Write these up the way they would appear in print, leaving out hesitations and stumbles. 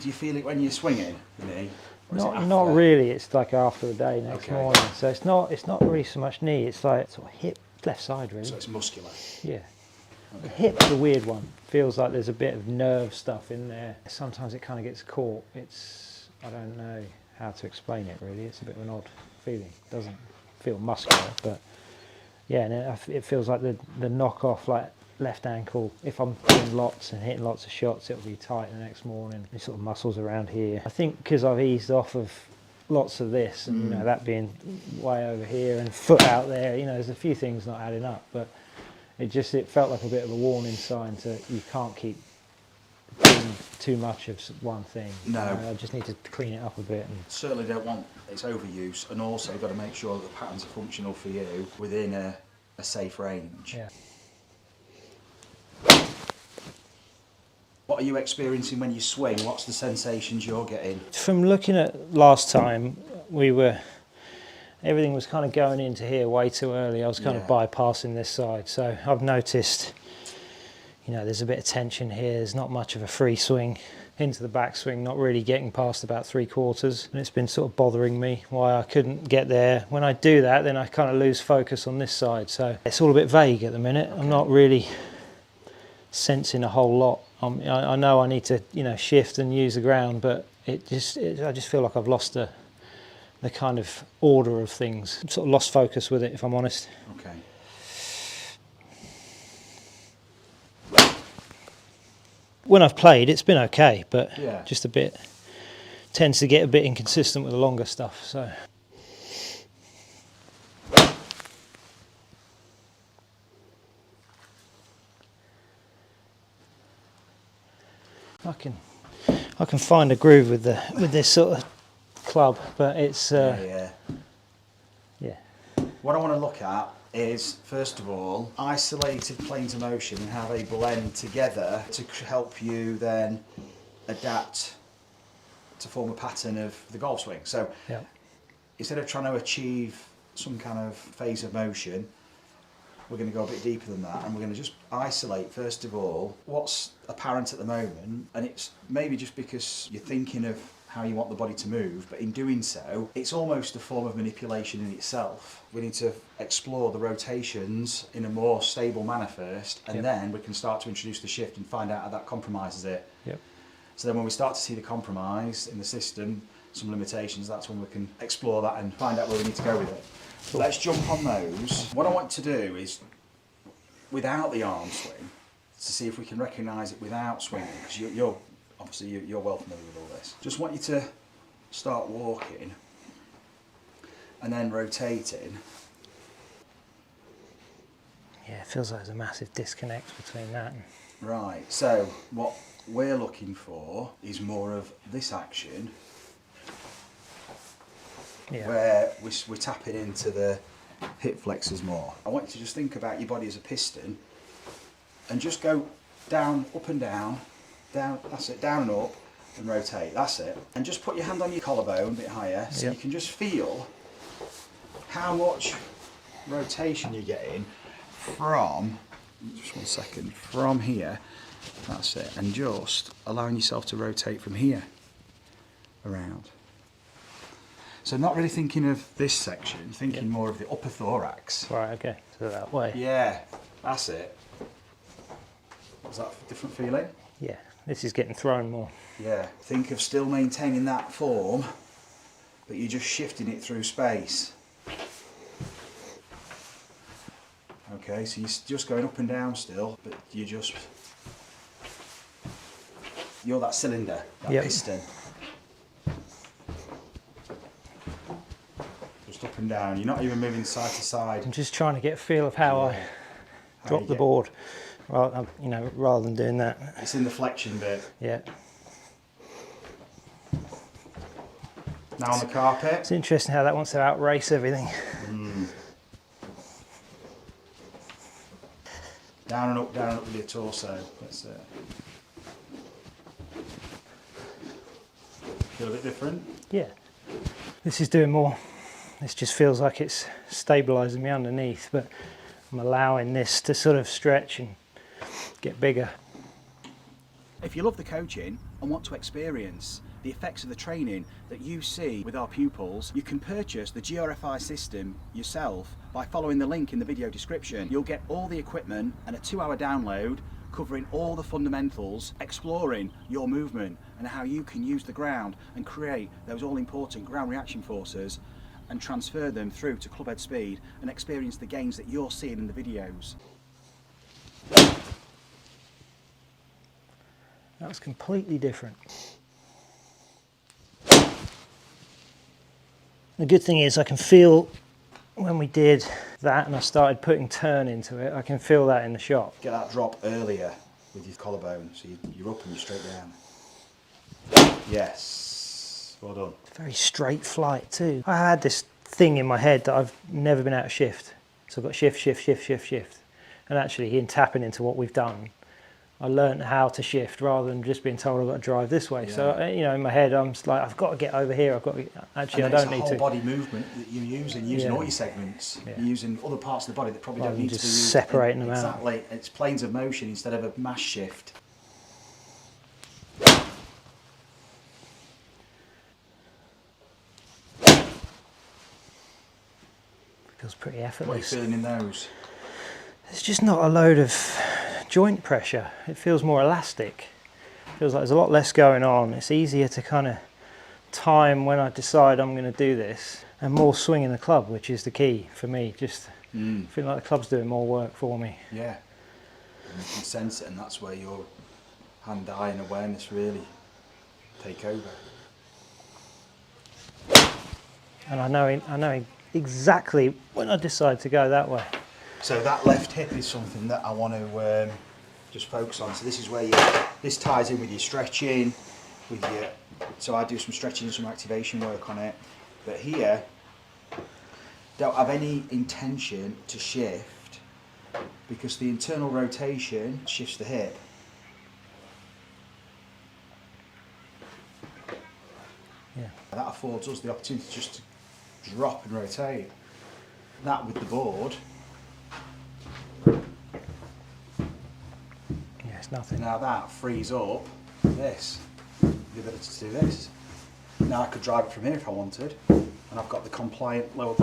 Do you feel it when you're swinging, the knee? Not really. It's like after the day next morning. So it's not really so much knee. It's like sort of hip, left side really. So it's muscular. Yeah. Okay. The hip's a weird one. Feels like there's a bit of nerve stuff in there. Sometimes it kind of gets caught. I don't know how to explain it really. It's a bit of an odd feeling. It doesn't feel muscular, but yeah, and it feels like the knock-off, like left ankle, if I'm doing lots and hitting lots of shots, it'll be tight the next morning. These sort of muscles around here. I think because I've eased off of lots of this, and you know, that being way over here and foot out there, you know, there's a few things not adding up, but it felt like a bit of a warning sign to you can't keep doing too much of one thing. No. I just need to clean it up a bit. And certainly don't want its overuse, and also you've got to make sure that the patterns are functional for you within a safe range. yeah. What are you experiencing when you swing? What's the sensations you're getting? From looking at last time, everything was kind of going into here way too early. I was kind of bypassing this side. So I've noticed, you know, there's a bit of tension here. There's not much of a free swing into the backswing, not really getting past about 3/4. And it's been sort of bothering me why I couldn't get there. When I do that, then I kind of lose focus on this side. So it's all a bit vague at the minute. Okay. I'm not really sensing a whole lot. I know I need to, you know, shift and use the ground, but I just feel like I've lost the kind of order of things. I've sort of lost focus with it, if I'm honest. Okay. When I've played, it's been okay, but yeah, just a bit, tends to get a bit inconsistent with the longer stuff, so. I can find a groove with this sort of club, but it's yeah. What I want to look at is, first of all, isolated planes of motion and how they blend together to help you then adapt to form a pattern of the golf swing. So instead of trying to achieve some kind of phase of motion, we're going to go a bit deeper than that, and we're going to just isolate, first of all, what's apparent at the moment. And it's maybe just because you're thinking of how you want the body to move, but in doing so, it's almost a form of manipulation in itself. We need to explore the rotations in a more stable manner first, and then we can start to introduce the shift and find out how that compromises it. So then when we start to see the compromise in the system, some limitations, that's when we can explore that and find out where we need to go with it. So let's jump on those. What I want to do is, without the arm swing, to see if we can recognise it without swinging, because obviously you're well familiar with all this. Just want you to start walking and then rotating. Yeah, it feels like there's a massive disconnect between that and... Right, so what we're looking for is more of this action, where we're tapping into the hip flexors more. I want you to just think about your body as a piston and just go down, up and down, that's it, down and up, and rotate, that's it. And just put your hand on your collarbone a bit higher, so you can just feel how much rotation you're getting from, just one second, from here, that's it, and just allowing yourself to rotate from here around. So not really thinking of this section, thinking more of the upper thorax. Right, okay, so that way. Yeah, that's it. Was that a different feeling? Yeah, this is getting thrown more. Yeah, think of still maintaining that form, but you're just shifting it through space. Okay, so you're just going up and down still, but you're that cylinder, that piston. Just up and down, you're not even moving side to side. I'm just trying to get a feel of how I drop the board, rather than doing that. It's in the flexion bit. Yeah. Now on the carpet. It's interesting how that wants to outrace everything. Down and up with your torso. That's it. Feel a bit different? Yeah. This is doing more. This just feels like it's stabilising me underneath, but I'm allowing this to sort of stretch and get bigger. If you love the coaching, and want to experience the effects of the training that you see with our pupils, you can purchase the GRFI system yourself by following the link in the video description. You'll get all the equipment and a 2-hour download covering all the fundamentals, exploring your movement and how you can use the ground and create those all-important ground reaction forces and transfer them through to clubhead speed and experience the gains that you're seeing in the videos. That was completely different. The good thing is I can feel when we did that and I started putting turn into it, I can feel that in the shot. Get that drop earlier with your collarbone, so you're up and you're straight down. Yes, well done. Very straight flight too. I had this thing in my head that I've never been able to shift. So I've got shift, shift, shift, shift, shift. And actually in tapping into what we've done, I learned how to shift rather than just being told I've got to drive this way. Yeah. So, you know, in my head, I'm just like, I've got to get over here. I've got to, actually, I don't need to. It's a whole body movement that you're using all your segments. Yeah. You're using other parts of the body that probably don't need to be used. Separating them out. Exactly. It's planes of motion instead of a mass shift. Feels pretty effortless. What are you feeling in those? It's just not a load of joint pressure. It feels more elastic. It feels like there's a lot less going on. It's easier to kind of time when I decide I'm going to do this, and more swing in the club, which is the key for me. Just feeling like the club's doing more work for me. Yeah, and you can sense it, and that's where your hand-eye and awareness really take over. And I know exactly when I decide to go that way. So that left hip is something that I want to just focus on. So this is where this ties in with your stretching, so I do some stretching and some activation work on it. But here, don't have any intention to shift because the internal rotation shifts the hip. Yeah. That affords us the opportunity just to drop and rotate. That with the board. Nothing. Now that frees up this, the ability to do this. Now I could drive it from here if I wanted, and I've got the compliant lower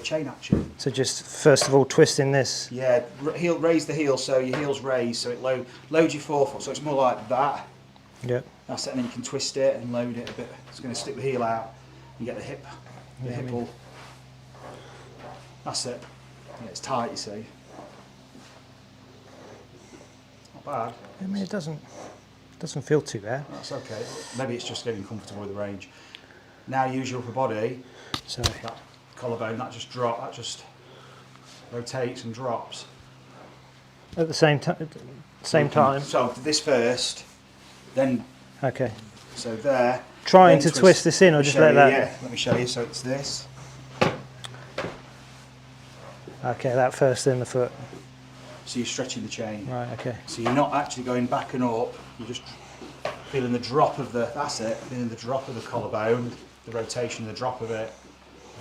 chain action. So just first of all twisting this. Yeah, raise the heel so your heel's raised, so it loads your forefoot, so it's more like that. Yep. That's it, and then you can twist it and load it a bit. It's going to stick the heel out. You get the hip pull. That's it. Yeah, it's tight, you see. Bad. I mean, it doesn't feel too bad. That's okay. Maybe it's just getting comfortable with the range. Now use your upper body. So that collarbone, that just rotates and drops. At the same time. So this first, then. Okay. So there. Trying to twist this in, or just let that. Yeah. Let me show you. So it's this. Okay, that first in the foot. So you're stretching the chain. Right, okay. So you're not actually going back and up, you're just feeling the drop of feeling the drop of the collarbone, the rotation, the drop of it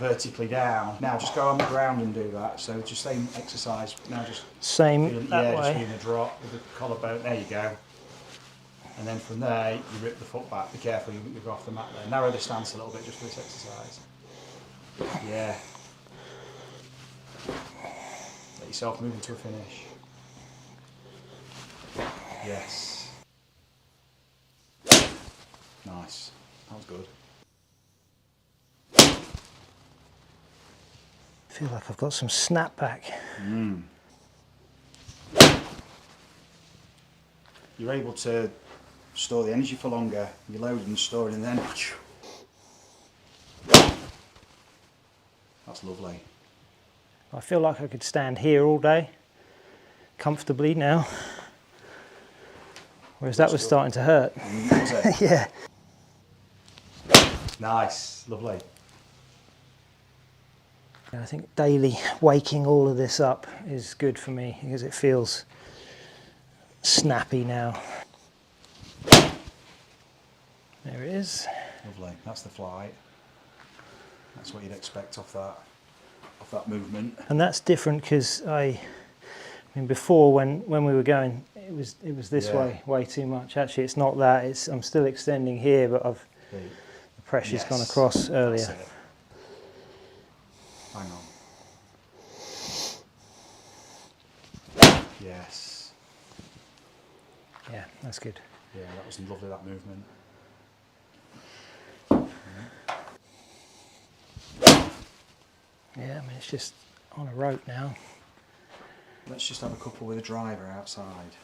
vertically down. Now just go on the ground and do that. So just same exercise. Now just same that way. Just feeling the drop with the collarbone. There you go. And then from there, you rip the foot back. Be careful, you go off the mat there. Narrow the stance a little bit just for this exercise. Yeah. Let yourself move into a finish. Yes. Nice. That was good. I feel like I've got some snap back. You're able to store the energy for longer. You load and store it, and then that's lovely. I feel like I could stand here all day comfortably now. Whereas that was starting to hurt. Was it? Yeah. Nice, lovely. I think daily waking all of this up is good for me because it feels snappy now. There it is. Lovely. That's the flight. That's what you'd expect off that movement. And that's different because I mean, before when we were going, it was this Yeah. way too much. Actually, it's not that. I'm still extending here, but the pressure's gone across earlier. That's it. Hang on. Yes. Yeah, that's good. Yeah, that was lovely, that movement. Yeah, I mean, it's just on a rope now. Let's just have a couple with a driver outside.